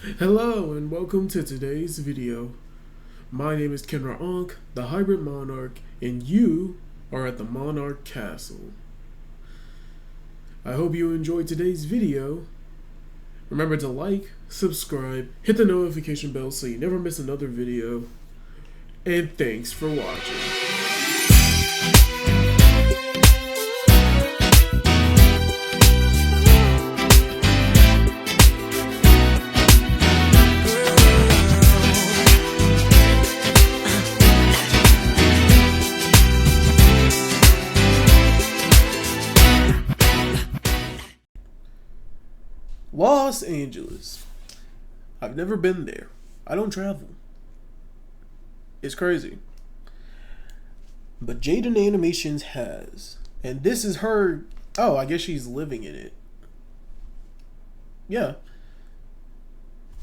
Hello and welcome to today's video. My name is Kenra Ankh, the Hybrid Monarch, and you are at the Monarch Castle. I hope you enjoyed today's video. Remember to like, subscribe, hit the notification bell so you never miss another video, and thanks for watching. Los Angeles. I've never been there. I don't travel. It's crazy. But JaidenAnimations has. And this is her. Oh, I guess she's living in it. Yeah.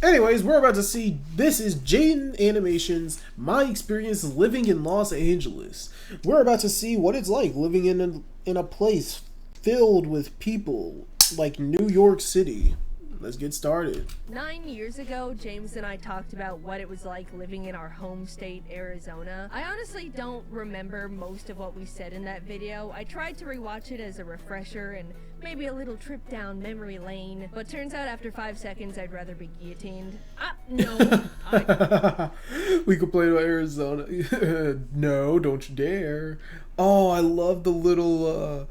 Anyways, we're about to see. This is JaidenAnimations, my experience living in Los Angeles. We're about to see what it's like living in a place filled with people like New York City. Let's get started. 9 years ago, James and I talked about what it was like living in our home state, Arizona. I honestly don't remember most of what we said in that video. I tried to rewatch it as a refresher and maybe a little trip down memory lane, but turns out after 5 seconds I'd rather be guillotined. No. We complain about Arizona. No, don't you dare. Oh, I love the little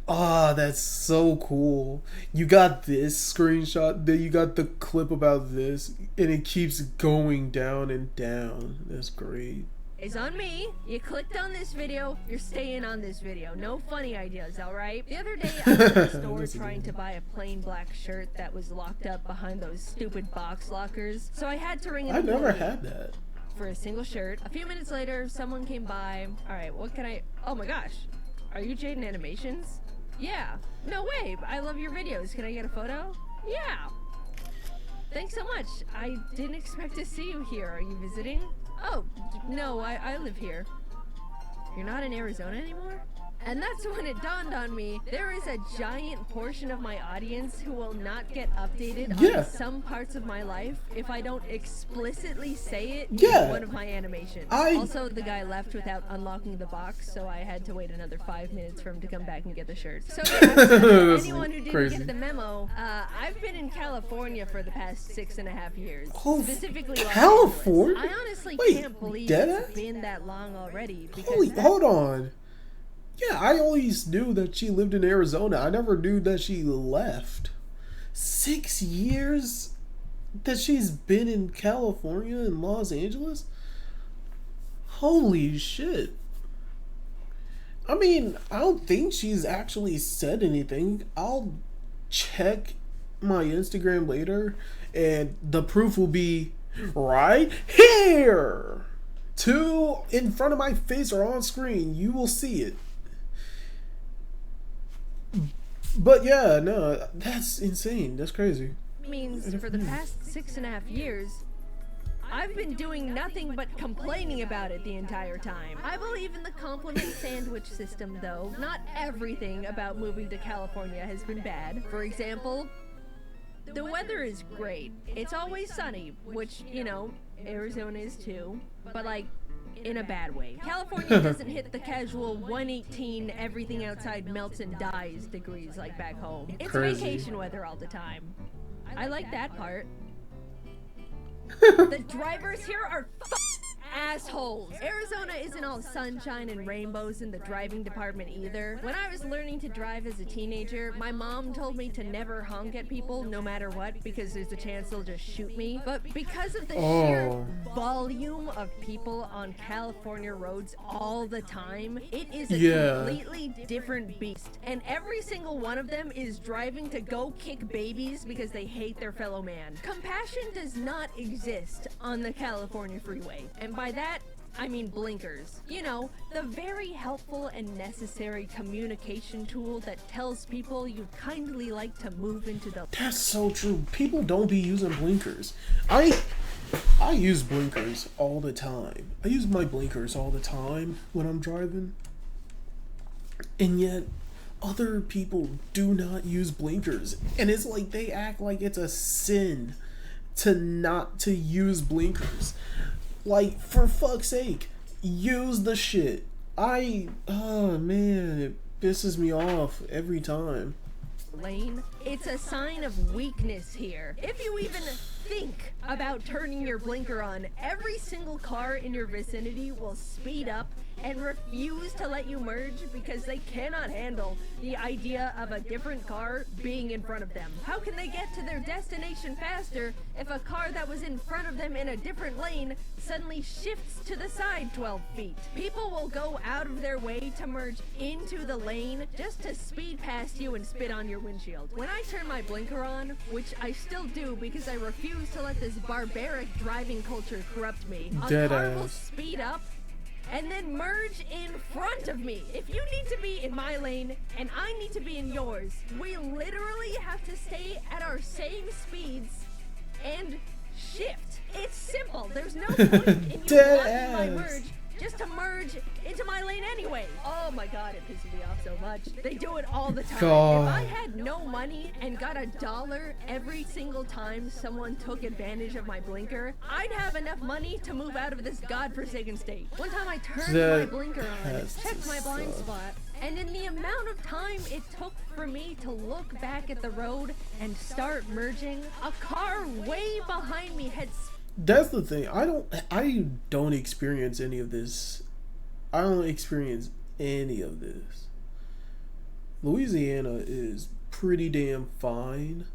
that's so cool. You got this screenshot, then you got the clip about this, and it keeps going down and down. That's great. It's on me. You clicked on this video, you're staying on this video. No funny ideas, alright? The other day I was in the store trying to buy a plain black shirt that was locked up behind those stupid box lockers. So I had to ring an I never employee had that. for a single shirt. A few minutes later, someone came by. Alright, what can I... Oh my gosh. Are you JaidenAnimations? Yeah. No way. I love your videos. Can I get a photo? Yeah. Thanks so much. I didn't expect to see you here. Are you visiting? Oh, no, I live here. You're not in Arizona anymore? And that's when it dawned on me, there is a giant portion of my audience who will not get updated on some parts of my life if I don't explicitly say it in one of my animations. Also, the guy left without unlocking the box, so I had to wait another 5 minutes for him to come back and get the shirt. So yeah, anyone who didn't get the memo, I've been in California for the past 6.5 years. Specifically California? Los Angeles. I honestly can't believe it's been that long already. Hold on. Yeah, I always knew that she lived in Arizona. I never knew that she left. 6 years that she's been in California and Los Angeles? Holy shit. I mean, I don't think she's actually said anything. I'll check my Instagram later, and the proof will be right here. Two in front of my face or on screen. You will see it. But yeah, no, that's insane. That's crazy. Means for the past 6.5 years, I've been doing nothing but complaining about it the entire time. I believe in the compliment sandwich system, though. Not everything about moving to California has been bad. For example, the weather is great. It's always sunny, which, you know, Arizona is too. But like, in a bad way. California doesn't hit the casual 118 everything outside melts and dies degrees like back home. It's vacation weather all the time. I like that part. The drivers here are assholes. Arizona isn't all sunshine and rainbows in the driving department either. When I was learning to drive as a teenager, my mom told me to never honk at people no matter what because there's a chance they'll just shoot me. But because of the sheer volume of people on California roads all the time, it is a completely different beast. And every single one of them is driving to go kick babies because they hate their fellow man. Compassion does not exist on the California freeway. And by that, I mean blinkers. You know, the very helpful and necessary communication tool that tells people you'd kindly like to move into the... That's so true. People don't be using blinkers. I use blinkers all the time. I use my blinkers all the time when I'm driving. And yet, other people do not use blinkers. And it's like they act like it's a sin to use blinkers. Like, for fuck's sake, use the shit. Oh man, it pisses me off every time. Lane, it's a sign of weakness here. If you even think about turning your blinker on, every single car in your vicinity will speed up and refuse to let you merge because they cannot handle the idea of a different car being in front of them. How can they get to their destination faster if a car that was in front of them in a different lane suddenly shifts to the side 12 feet? People will go out of their way to merge into the lane just to speed past you and spit on your windshield. When I turn my blinker on, which I still do because I refuse to let this barbaric driving culture corrupt me, a car will speed up and then merge in front of me. If you need to be in my lane and I need to be in yours, we literally have to stay at our same speeds and shift. It's simple. There's no point in you blocking my merge just to merge into my lane anyway. Oh my god, it pisses me off so much. They do it all the time. God. If I had no money and got $1 every single time someone took advantage of my blinker, I'd have enough money to move out of this godforsaken state. One time I turned my blinker on, checked my blind spot, and in the amount of time it took for me to look back at the road and start merging, a car way behind me had That's the thing. I don't experience any of this. I don't experience any of this. Louisiana is pretty damn fine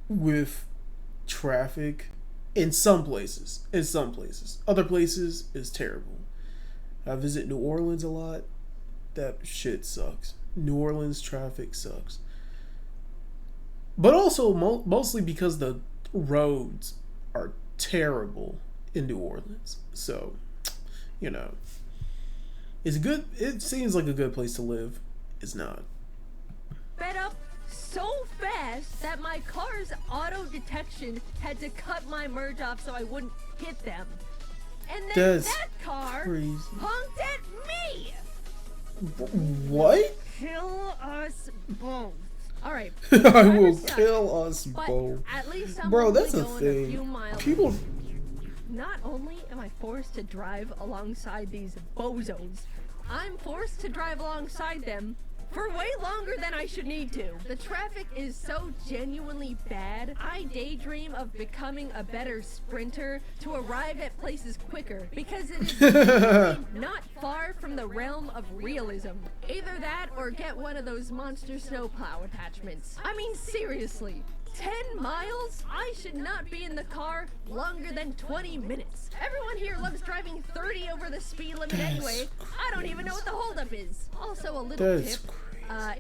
with traffic in some places. In some places. Other places is terrible. I visit New Orleans a lot. That shit sucks. New Orleans traffic sucks. But also mostly because the roads are terrible in New Orleans. So, you know, it's good. It seems like a good place to live. It's not. Sped up so fast that my car's auto detection had to cut my merge off so I wouldn't hit them. And then that car honked at me. What? Kill us both. All right. I will kill us both. At least I'm Bro, that's only a going thing. a few miles. People. Not only am I forced to drive alongside these bozos, I'm forced to drive alongside them for way longer than I should need to. The traffic is so genuinely bad, I daydream of becoming a better sprinter to arrive at places quicker, because it is genuinely not far from the realm of realism. Either that or get one of those monster snowplow attachments. I mean, seriously. 10 miles? I should not be in the car longer than 20 minutes. Everyone here loves driving 30 over the speed limit anyway. I don't even know what the holdup is. Also, a little tip.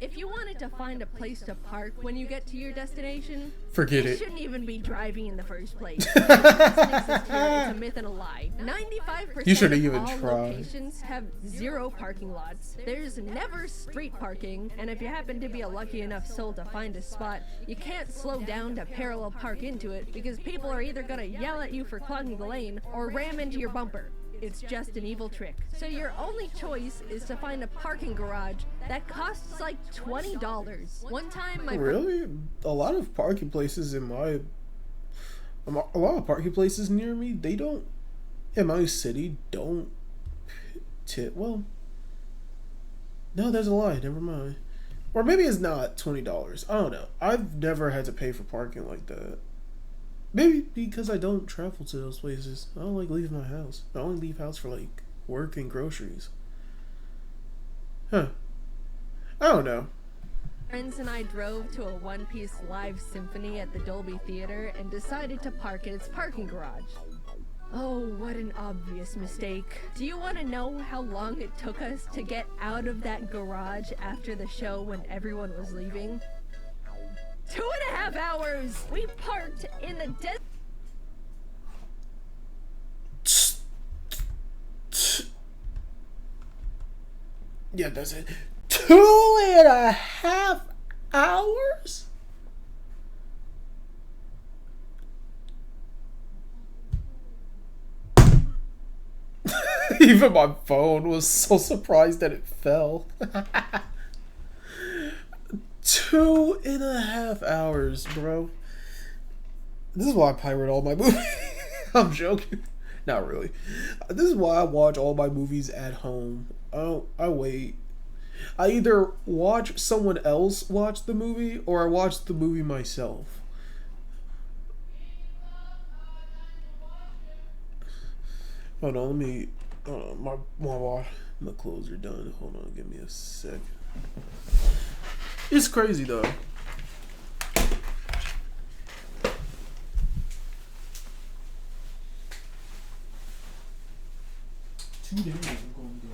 If you wanted to find a place to park when you get to your destination, forget you it. shouldn't even be driving in the first place. It's a myth and a lie. 95% You shouldn't of even all try. locations have 0 parking lots. There's never street parking, and if you happen to be a lucky enough soul to find a spot, you can't slow down to parallel park into it because people are either gonna yell at you for clogging the lane or ram into your bumper. It's just an evil trick. So your only choice is to find a parking garage that costs like $20. One time my Really? A lot of parking places in my... A lot of parking places near me, they don't... In my city, don't tip... Well... No, there's a lie. Never mind. Or maybe it's not $20. I don't know. I've never had to pay for parking like that. Maybe because I don't travel to those places. I don't like leaving my house. I only leave house for like work and groceries. Huh. I don't know. friends and I drove to a one-piece live symphony at the Dolby Theater and decided to park in its parking garage. Oh, what an obvious mistake. Do you want to know how long it took us to get out of that garage after the show when everyone was leaving? 2.5 hours! We parked in the desert. Yeah, that's it. 2.5 hours? Even my phone was so surprised that it fell. 2.5 hours, bro. This is why I pirate all my movies. I'm joking. Not really. This is why I watch all my movies at home. I wait. I either watch someone else watch the movie or I watch the movie myself. Hold on, let me. My clothes are done. Hold on, give me a sec. It's crazy though. Today I'm going to.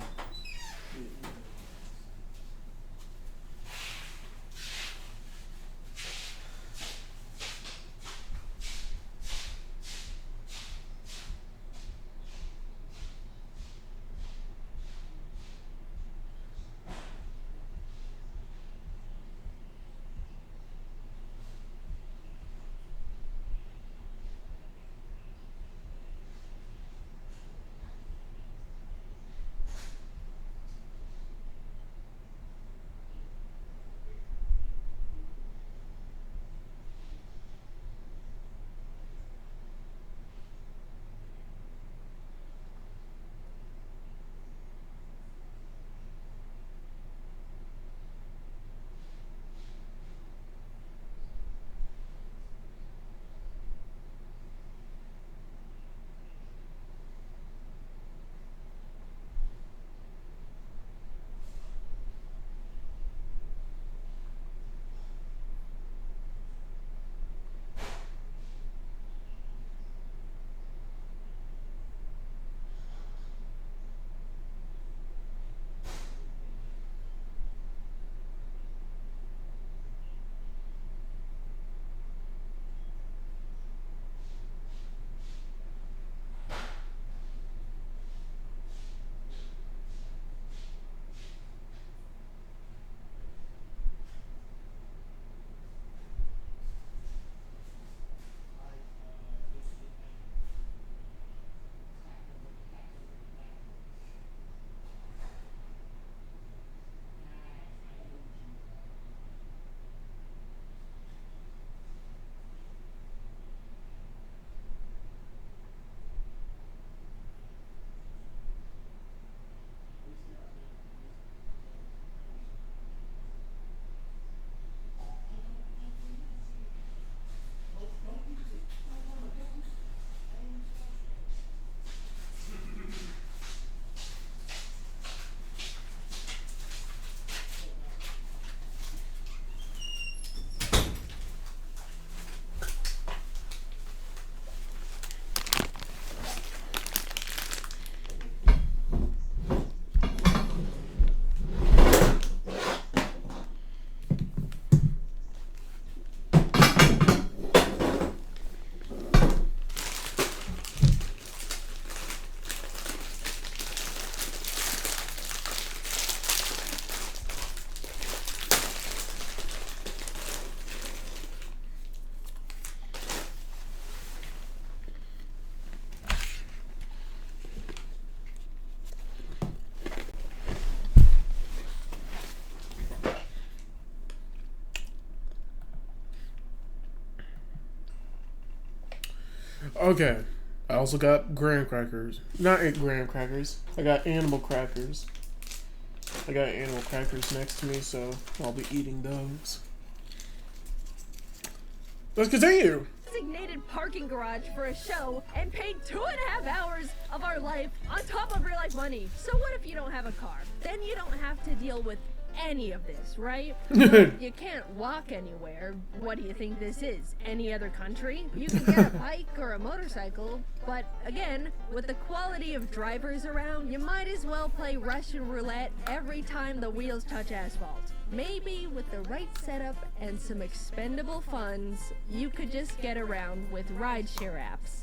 Okay. I also got graham crackers. Not graham crackers. I got animal crackers. I got animal crackers next to me, so I'll be eating those. Let's continue. Designated parking garage for a show and paid 2.5 hours of our life on top of real life money. So what if you don't have a car? Then you don't have to deal with any of this, right? You can't walk anywhere. What do you think this is? Any other country? You can get a bike or a motorcycle, but again, with the quality of drivers around, you might as well play Russian roulette every time the wheels touch asphalt. Maybe with the right setup and some expendable funds, you could just get around with rideshare apps.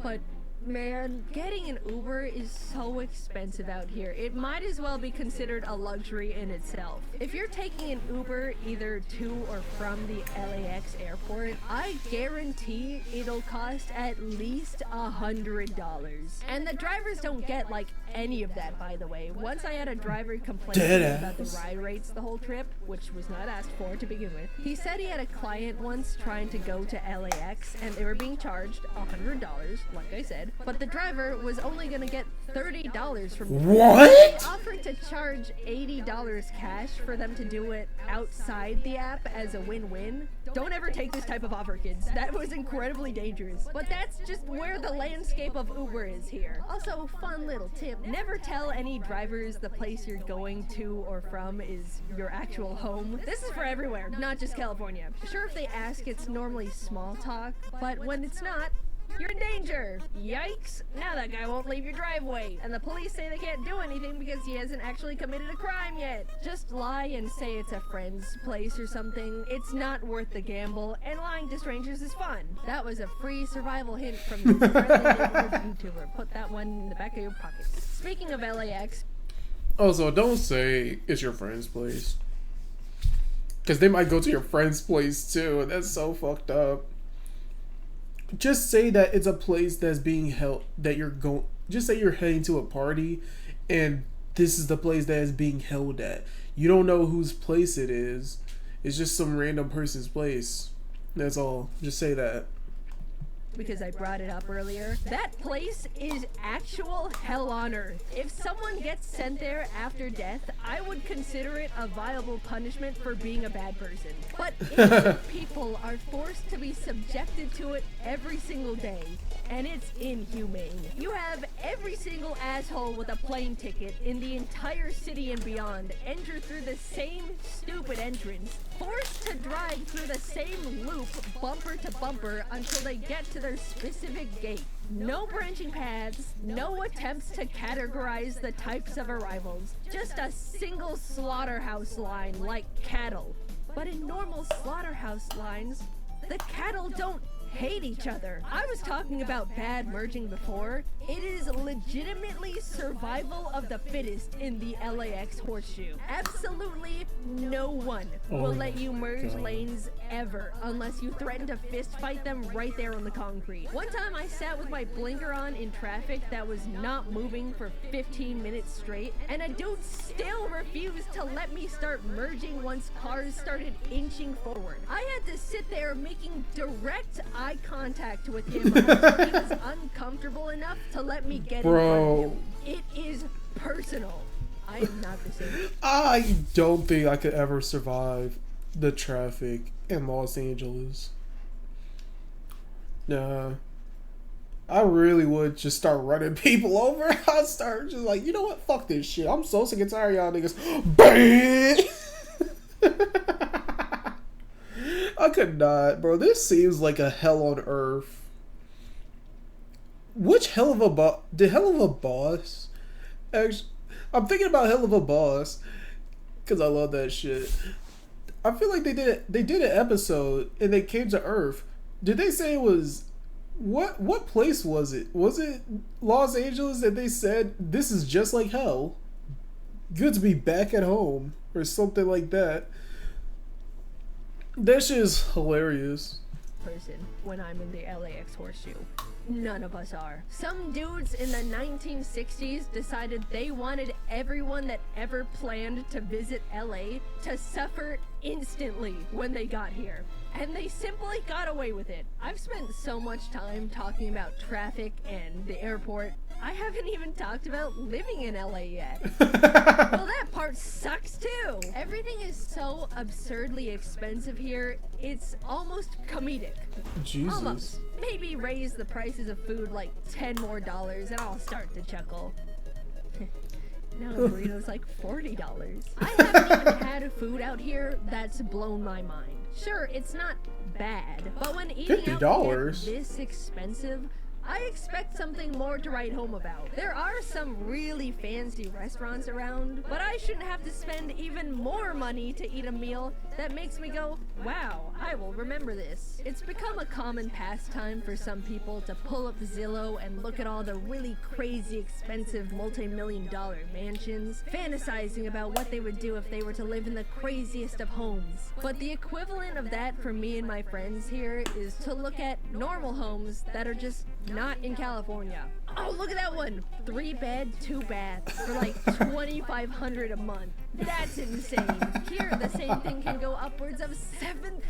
But Man, getting an Uber is so expensive out here. It might as well be considered a luxury in itself. If you're taking an Uber either to or from the LAX airport, I guarantee it'll cost at least $100. And the drivers don't get like any of that, by the way. Once I had a driver complain to me about the ride rates the whole trip, which was not asked for to begin with. He said he had a client once trying to go to LAX and they were being charged $100, like I said. But the driver was only gonna get $30 from them. What? They offered to charge $80 cash for them to do it outside the app as a win-win. Don't ever take this type of offer, kids. That was incredibly dangerous. But that's just where the landscape of Uber is here. Also, fun little tip. Never tell any drivers the place you're going to or from is your actual home. This is for everywhere, not just California. Sure, if they ask, it's normally small talk, but when it's not, you're in danger. Yikes. Now that guy won't leave your driveway. And the police say they can't do anything because he hasn't actually committed a crime yet. Just lie and say it's a friend's place or something. It's not worth the gamble, and lying to strangers is fun. That was a free survival hint from the friendly neighborhood YouTuber. Put that one in the back of your pocket. Speaking of LAX. Also, don't say it's your friend's place. Because they might go to your friend's place too, and that's so fucked up. Just say that it's a place that's being held, that you're going, just say you're heading to a party and this is the place that is being held at. You don't know whose place it is. It's just some random person's place. That's all. Just say that. Because I brought it up earlier. That place is actual hell on earth. If someone gets sent there after death, I would consider it a viable punishment for being a bad person. But innocent people are forced to be subjected to it every single day, and it's inhumane. You have every single asshole with a plane ticket in the entire city and beyond enter through the same stupid entrance, forced to drive through the same loop bumper to bumper until they get to their specific gate. No branching paths, no attempts to categorize the types of arrivals, just a single slaughterhouse line like cattle. But in normal slaughterhouse lines, the cattle don't hate each other. I was talking about bad merging before. It is legitimately survival of the fittest in the LAX horseshoe. Absolutely no one will let you merge lanes ever unless you threaten to fist fight them right there on the concrete. One time I sat with my blinker on in traffic that was not moving for 15 minutes straight, and a dude still refused to let me start merging once cars started inching forward. I had to sit there making direct eye contact with him until he was uncomfortable enough to let me get in front of him. It is personal. I am not the same. I don't think I could ever survive the traffic in Los Angeles. Nah. I really would just start running people over. I'd start just like, you know what? Fuck this shit. I'm so sick and tired of y'all niggas. BAM! I could not, bro. This seems like a hell on earth. Which hell of a boss? Did Hell of a Boss? Actually, I'm thinking about Hell of a Boss because I love that shit. I feel like they did an episode and they came to Earth. Did they say it was what place was it? Was it Los Angeles that they said this is just like hell? Good to be back at home or something like that. That shit is hilarious. Person when I'm in the LAX horseshoe. None of us are. Some dudes in the 1960s decided they wanted everyone that ever planned to visit LA to suffer instantly when they got here. And they simply got away with it. I've spent so much time talking about traffic and the airport. I haven't even talked about living in LA yet. Well, that part sucks too. Everything is so absurdly expensive here, it's almost comedic. Jesus. Almost. Maybe raise the prices of food like $10 more and I'll start to chuckle. Now a burrito's like $40. I haven't even had food out here that's blown my mind. Sure, it's not bad, but when eating out here this expensive, I expect something more to write home about. There are some really fancy restaurants around, but I shouldn't have to spend even more money to eat a meal that makes me go, wow, I will remember this. It's become a common pastime for some people to pull up Zillow and look at all the really crazy expensive multi-million-dollar mansions, fantasizing about what they would do if they were to live in the craziest of homes. But the equivalent of that for me and my friends here is to look at normal homes that are just not in California. Oh, look at that one! 3 bed, 2 bath for like $2,500 a month. That's insane. Here, the same thing can go upwards of $7,000.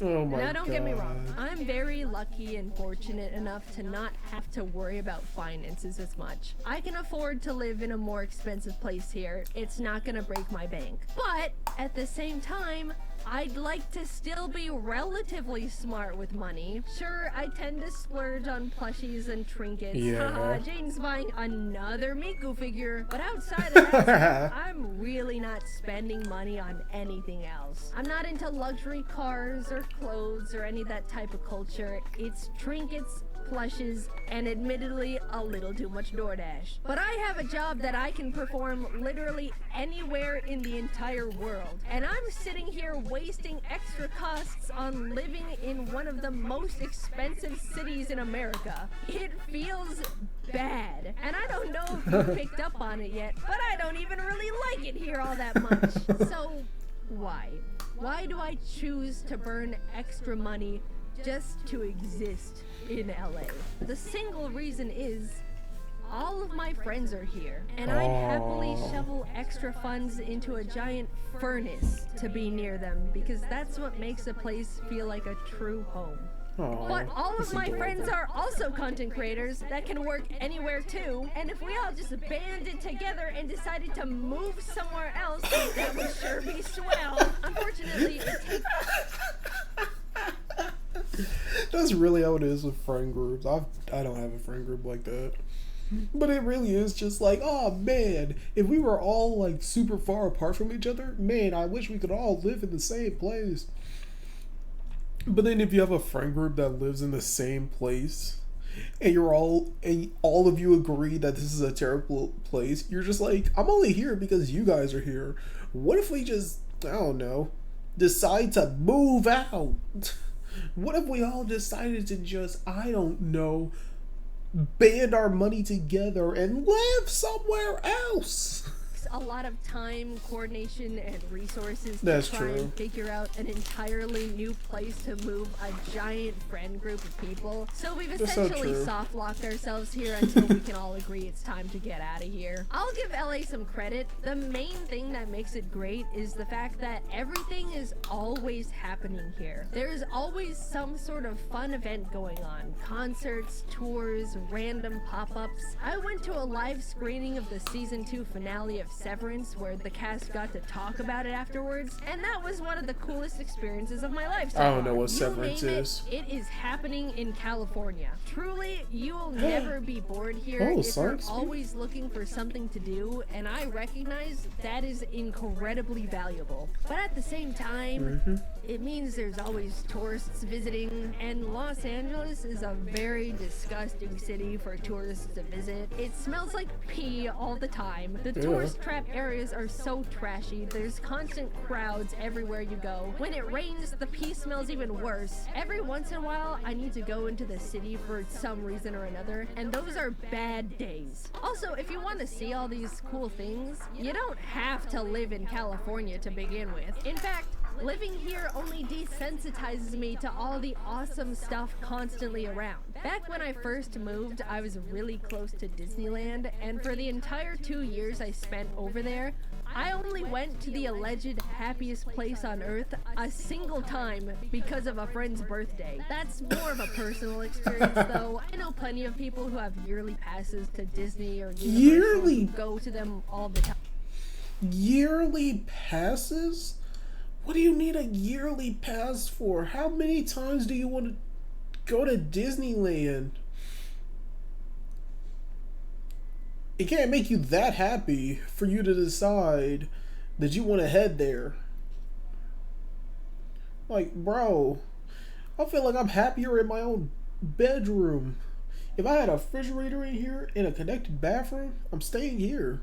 Oh my god. Now, don't get me wrong. I'm very lucky and fortunate enough to not have to worry about finances as much. I can afford to live in a more expensive place here. It's not gonna break my bank. But at the same time, I'd like to still be relatively smart with money. Sure, I tend to splurge on plushies and trinkets. Yeah. Haha, Jaiden's buying another Miku figure. But outside of that, I'm really not spending money on anything else. I'm not into luxury cars or clothes or any of that type of culture. It's trinkets, plushes, and admittedly a little too much DoorDash. But I have a job that I can perform literally anywhere in the entire world. And I'm sitting here wasting extra costs on living in one of the most expensive cities in America. It feels bad. And I don't know if you picked up on it yet, but I don't even really like it here all that much. So why? Why do I choose to burn extra money just to exist in LA? The single reason is all of my friends are here, and I'd happily shovel extra funds into a giant furnace to be near them because that's what makes a place feel like a true home. But all of my friends are also content creators that can work anywhere too, and if we all just banded together and decided to move somewhere else, that would sure be swell. Unfortunately, it takes... That's really how it is with friend groups. I don't have a friend group like that. But it really is just like, oh man, if we were all like super far apart from each other, man, I wish we could all live in the same place. But then if you have a friend group that lives in the same place and all of you agree that this is a terrible place, you're just like, I'm only here because you guys are here. What if we just, I don't know, decide to move out? What if we all decided to just, I don't know, band our money together and live somewhere else? A lot of time, coordination, and resources That's to try true. and figure out an entirely new place to move a giant friend group of people. So we've That's so essentially true. soft-locked ourselves here until we can all agree it's time to get out of here. I'll give LA some credit. The main thing that makes it great is the fact that everything is always happening here. There's always some sort of fun event going on. Concerts, tours, random pop-ups. I went to a live screening of the season 2 finale of Severance where the cast got to talk about it afterwards, and that was one of the coolest experiences of my life so I don't far. know what You Severance name is. It is happening in California. Truly, you will never be bored here Oh, if you're science always looking for something to do, and I recognize that is incredibly valuable. But at the same time, it means there's always tourists visiting, and Los Angeles is a very disgusting city for tourists to visit. It smells like pee all the time. The tourist trap areas are so trashy. There's constant crowds everywhere you go. When it rains, the pee smells even worse. Every once in a while, I need to go into the city for some reason or another, and those are bad days. Also, if you want to see all these cool things, you don't have to live in California to begin with. In fact, living here only desensitizes me to all the awesome stuff constantly around. Back when I first moved, I was really close to Disneyland, and for the entire 2 years I spent over there, I only went to the alleged happiest place on earth a single time because of a friend's birthday. That's more of a personal experience though. I know plenty of people who have yearly passes to Disney or Universal who go to them all the time. Yearly passes? What do you need a yearly pass for? How many times do you want to go to Disneyland? It can't make you that happy for you to decide that you want to head there. Like, bro, I feel like I'm happier in my own bedroom. If I had a refrigerator in here and a connected bathroom, I'm staying here.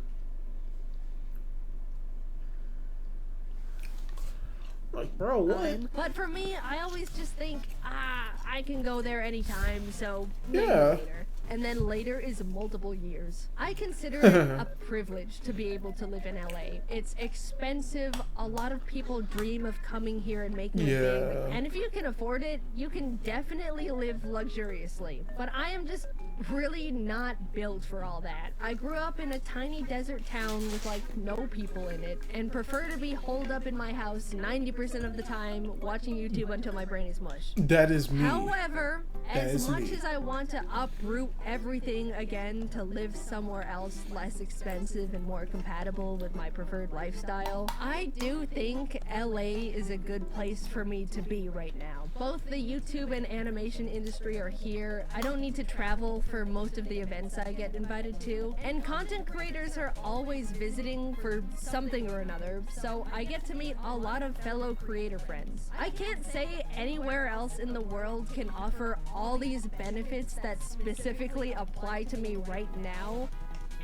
Like, bro, what? But for me, I always just think, I can go there anytime, so maybe Yeah. later. And then later is multiple years. I consider it a privilege to be able to live in LA. It's expensive. A lot of people dream of coming here and making it big. And if you can afford it, you can definitely live luxuriously. But I am just really not built for all that. I grew up in a tiny desert town with like no people in it and prefer to be holed up in my house 90% of the time watching YouTube until my brain is mush. That is me. However, as much me. as I want to uproot everything again to live somewhere else less expensive and more compatible with my preferred lifestyle, I do think LA is a good place for me to be right now. Both the YouTube and animation industry are here. I don't need to travel for most of the events I get invited to, and content creators are always visiting for something or another, so I get to meet a lot of fellow creator friends. I can't say anywhere else in the world can offer all these benefits that specifically apply to me right now,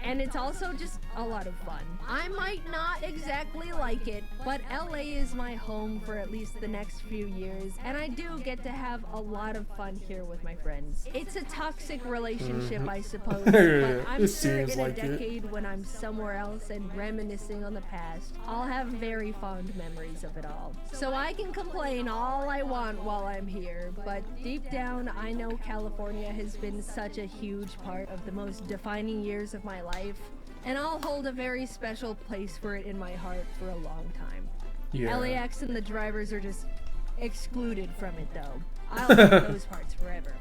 and it's also just a lot of fun. I might not exactly like it, but LA is my home for at least the next few years, and I do get to have a lot of fun here with my friends. It's a toxic relationship, I suppose, but I'm sure in a decade when I'm somewhere else and reminiscing on the past, I'll have very fond memories of it all. So I can complain all I want while I'm here, but deep down, I know California has been such a huge part of the most defining years of my life, and I'll hold a very special place for it in my heart for a long time. Yeah. LAX and the drivers are just excluded from it, though. I'll love those parts forever.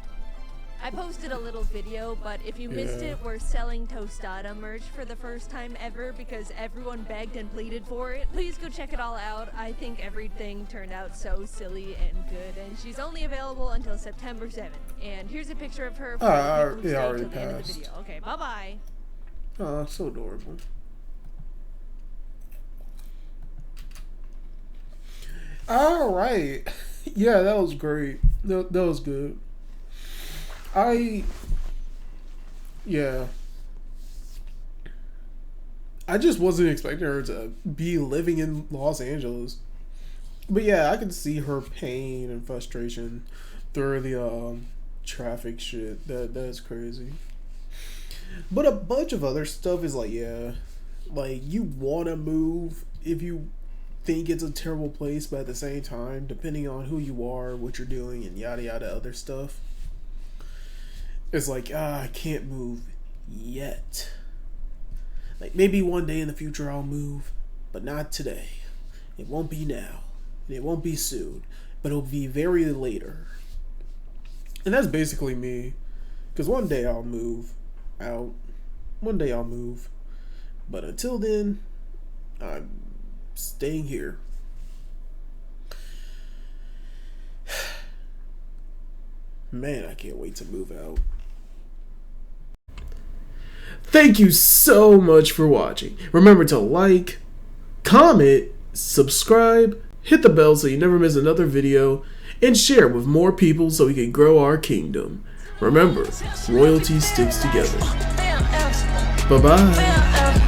I posted a little video, but if you missed it, we're selling Tostada merch for the first time ever because everyone begged and pleaded for it. Please go check it all out. I think everything turned out so silly and good, and she's only available until September 7th. And here's a picture of her for the people who stayed till the end of the video. Okay, bye-bye. Oh, so adorable. All right. Yeah, that was great. That was good. Yeah. I just wasn't expecting her to be living in Los Angeles. But yeah, I could see her pain and frustration through the traffic shit. That's crazy. But a bunch of other stuff is like, yeah, like you want to move if you think it's a terrible place, but at the same time, depending on who you are, what you're doing, and yada yada other stuff, it's like, I can't move yet. Like maybe one day in the future I'll move, but not today. It won't be now, and it won't be soon, but it'll be very later. And that's basically me, because one day I'll move out. One day I'll move. But until then, I'm staying here. Man, I can't wait to move out. Thank you so much for watching. Remember to like, comment, subscribe, hit the bell so you never miss another video, and share with more people so we can grow our kingdom. Remember, royalty sticks together. Bye-bye.